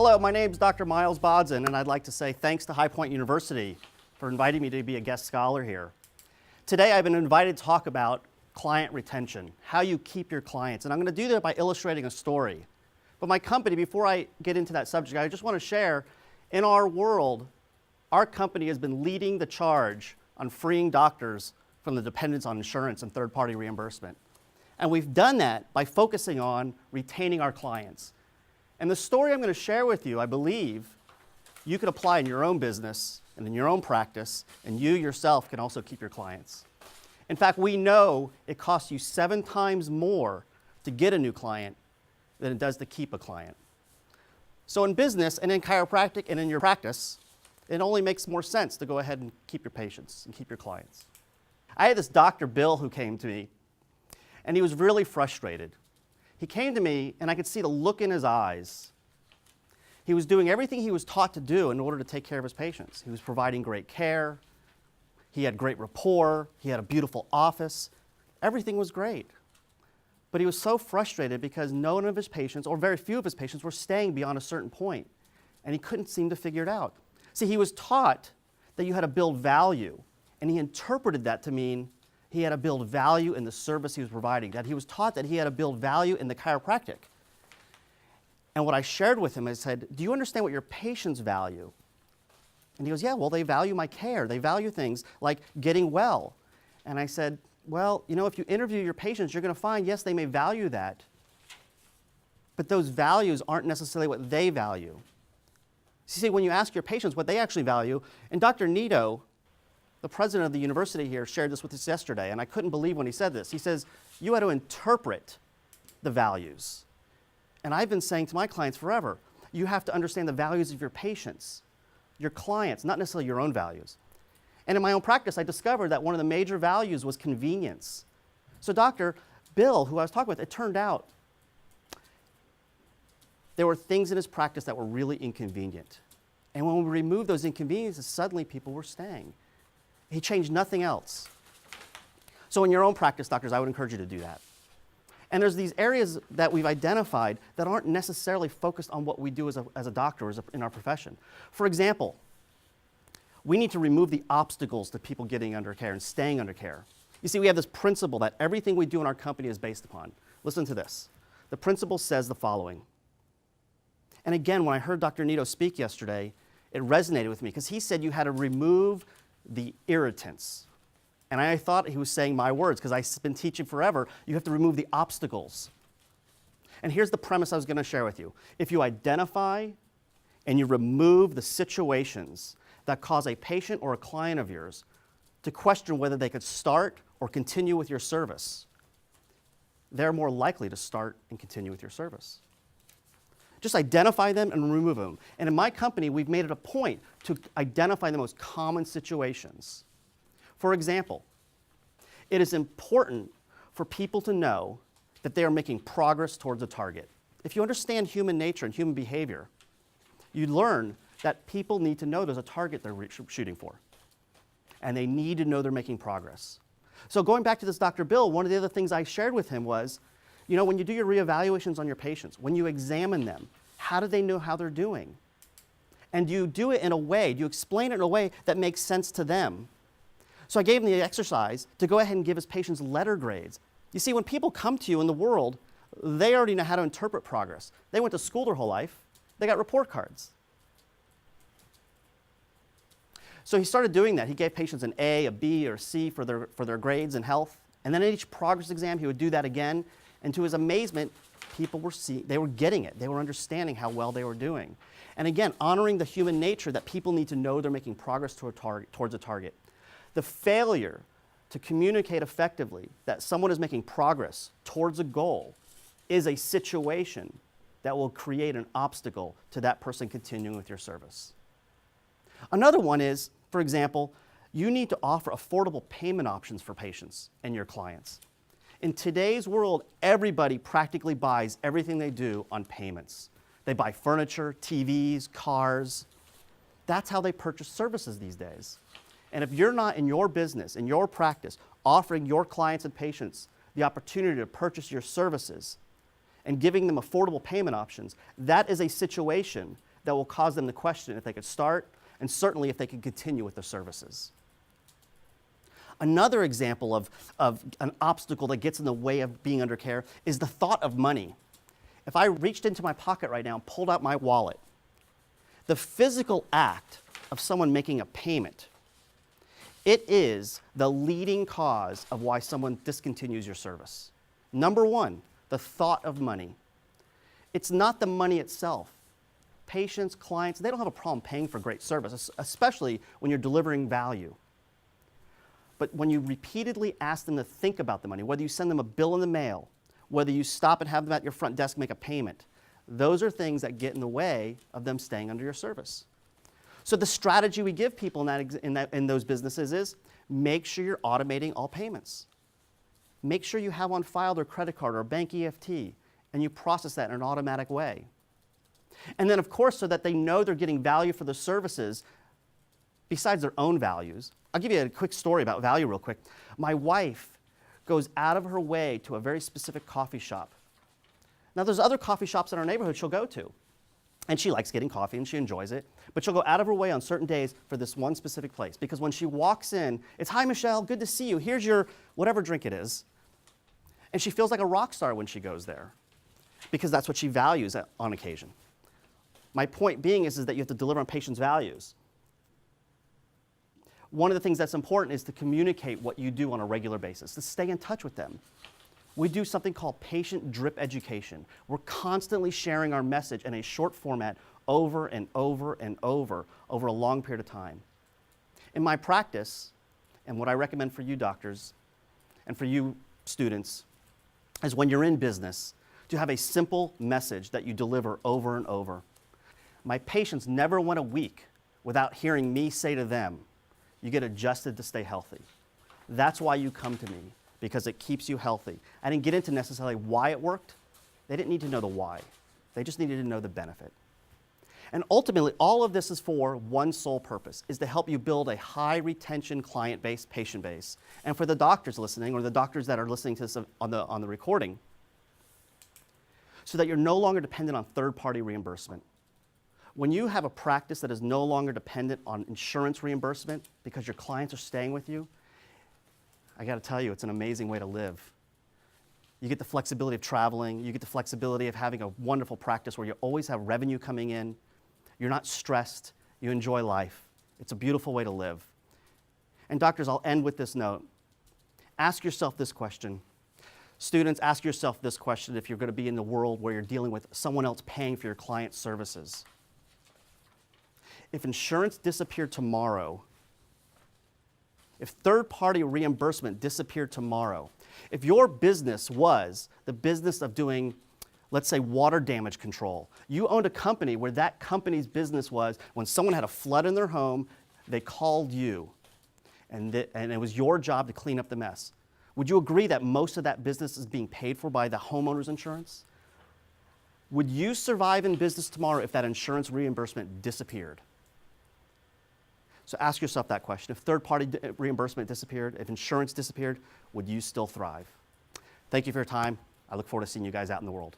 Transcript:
Hello, my name is Dr. Miles Bodzin, and I'd like to say thanks to High Point University for inviting me to be a guest scholar here. Today I've been invited to talk about client retention, how you keep your clients, and I'm going to do that by illustrating a story. But my company, before I get into that subject, I just want to share, in our world, our company has been leading the charge on freeing doctors from the dependence on insurance and third-party reimbursement. And we've done that by focusing on retaining our clients. And the story I'm going to share with you, I believe, you can apply in your own business and in your own practice, and you yourself can also keep your clients. In fact, we know it costs you 7 times more to get a new client than it does to keep a client. So in business and in chiropractic and in your practice, it only makes more sense to go ahead and keep your patients and keep your clients. I had this Dr. Bill who came to me, and he was really frustrated. He came to me, and I could see the look in his eyes. He was doing everything he was taught to do in order to take care of his patients. He was providing great care. He had great rapport. He had a beautiful office. Everything was great. But he was so frustrated because none of his patients, or very few of his patients, were staying beyond a certain point, and he couldn't seem to figure it out. See, he was taught that you had to build value, and he interpreted that to mean he had to build value in the service he was providing, that he was taught that he had to build value in the chiropractic. And what I shared with him, I said, do you understand what your patients value? And he goes, yeah, well, they value my care. They value things like getting well. And I said, well, you know, if you interview your patients, you're going to find, yes, they may value that, but those values aren't necessarily what they value. See, when you ask your patients what they actually value, and Dr. Nito, the president of the university here, shared this with us yesterday, and I couldn't believe when he said this. He says, you had to interpret the values. And I've been saying to my clients forever, you have to understand the values of your patients, your clients, not necessarily your own values. And in my own practice, I discovered that one of the major values was convenience. So Dr. Bill, who I was talking with, it turned out there were things in his practice that were really inconvenient. And when we removed those inconveniences, suddenly people were staying. He changed nothing else. So in your own practice, doctors, I would encourage you to do that. And there's these areas that we've identified that aren't necessarily focused on what we do as a doctor or in our profession. For example, we need to remove the obstacles to people getting under care and staying under care. You see, we have this principle that everything we do in our company is based upon. Listen to this. The principle says the following. And again, when I heard Dr. Nito speak yesterday, it resonated with me because he said you had to remove the irritants. And I thought he was saying my words because I've been teaching forever, you have to remove the obstacles. And here's the premise I was going to share with you. If you identify and you remove the situations that cause a patient or a client of yours to question whether they could start or continue with your service, they're more likely to start and continue with your service. Just identify them and remove them. And in my company, we've made it a point to identify the most common situations. For example, it is important for people to know that they are making progress towards a target. If you understand human nature and human behavior, you learn that people need to know there's a target they're shooting for. And they need to know they're making progress. So going back to this Dr. Bill, one of the other things I shared with him was, you know, when you do your reevaluations on your patients, when you examine them, how do they know how they're doing? And do you do it in a way, do you explain it in a way that makes sense to them? So I gave him the exercise to go ahead and give his patients letter grades. You see, when people come to you in the world, they already know how to interpret progress. They went to school their whole life. They got report cards. So he started doing that. He gave patients an A, a B, or a C for their grades and health. And then at each progress exam, he would do that again. And to his amazement, people they were getting it. They were understanding how well they were doing. And again, honoring the human nature that people need to know they're making progress towards a target. The failure to communicate effectively that someone is making progress towards a goal is a situation that will create an obstacle to that person continuing with your service. Another one is, for example, you need to offer affordable payment options for patients and your clients. In today's world, everybody practically buys everything they do on payments. They buy furniture, TVs, cars. That's how they purchase services these days. And if you're not in your business, in your practice, offering your clients and patients the opportunity to purchase your services and giving them affordable payment options, that is a situation that will cause them to question if they could start, and certainly if they could continue with their services. Another example of an obstacle that gets in the way of being under care is the thought of money. If I reached into my pocket right now and pulled out my wallet, the physical act of someone making a payment, it is the leading cause of why someone discontinues your service. Number one, the thought of money. It's not the money itself. Patients, clients, they don't have a problem paying for great service, especially when you're delivering value. But when you repeatedly ask them to think about the money, whether you send them a bill in the mail, whether you stop and have them at your front desk make a payment, those are things that get in the way of them staying under your service. So the strategy we give people in those businesses is make sure you're automating all payments. Make sure you have on file their credit card or bank EFT, and you process that in an automatic way. And then, of course, so that they know they're getting value for the services besides their own values. I'll give you a quick story about value real quick. My wife goes out of her way to a very specific coffee shop. Now, there's other coffee shops in our neighborhood she'll go to, and she likes getting coffee and she enjoys it, but she'll go out of her way on certain days for this one specific place, because when she walks in, it's, "Hi, Michelle, good to see you. Here's your whatever drink it is." And she feels like a rock star when she goes there, because that's what she values on occasion. My point being is that you have to deliver on patients' values. One of the things that's important is to communicate what you do on a regular basis, to stay in touch with them. We do something called patient drip education. We're constantly sharing our message in a short format over and over and over a long period of time. In my practice, and what I recommend for you doctors and for you students, is when you're in business, to have a simple message that you deliver over and over. My patients never went a week without hearing me say to them, "You get adjusted to stay healthy." That's why you come to me, because it keeps you healthy. I didn't get into necessarily why it worked. They didn't need to know the why. They just needed to know the benefit. And ultimately, all of this is for one sole purpose, is to help you build a high retention client base, patient base. And for the doctors listening, or the doctors that are listening to this on the recording, so that you're no longer dependent on third-party reimbursement. When you have a practice that is no longer dependent on insurance reimbursement because your clients are staying with you, I got to tell you, it's an amazing way to live. You get the flexibility of traveling. You get the flexibility of having a wonderful practice where you always have revenue coming in. You're not stressed. You enjoy life. It's a beautiful way to live. And doctors, I'll end with this note. Ask yourself this question. Students, ask yourself this question if you're going to be in the world where you're dealing with someone else paying for your client's services. If insurance disappeared tomorrow, if third-party reimbursement disappeared tomorrow, if your business was the business of doing, let's say, water damage control, you owned a company where that company's business was when someone had a flood in their home, they called you, and it was your job to clean up the mess. Would you agree that most of that business is being paid for by the homeowner's insurance? Would you survive in business tomorrow if that insurance reimbursement disappeared? So ask yourself that question. If third-party reimbursement disappeared, if insurance disappeared, would you still thrive? Thank you for your time. I look forward to seeing you guys out in the world.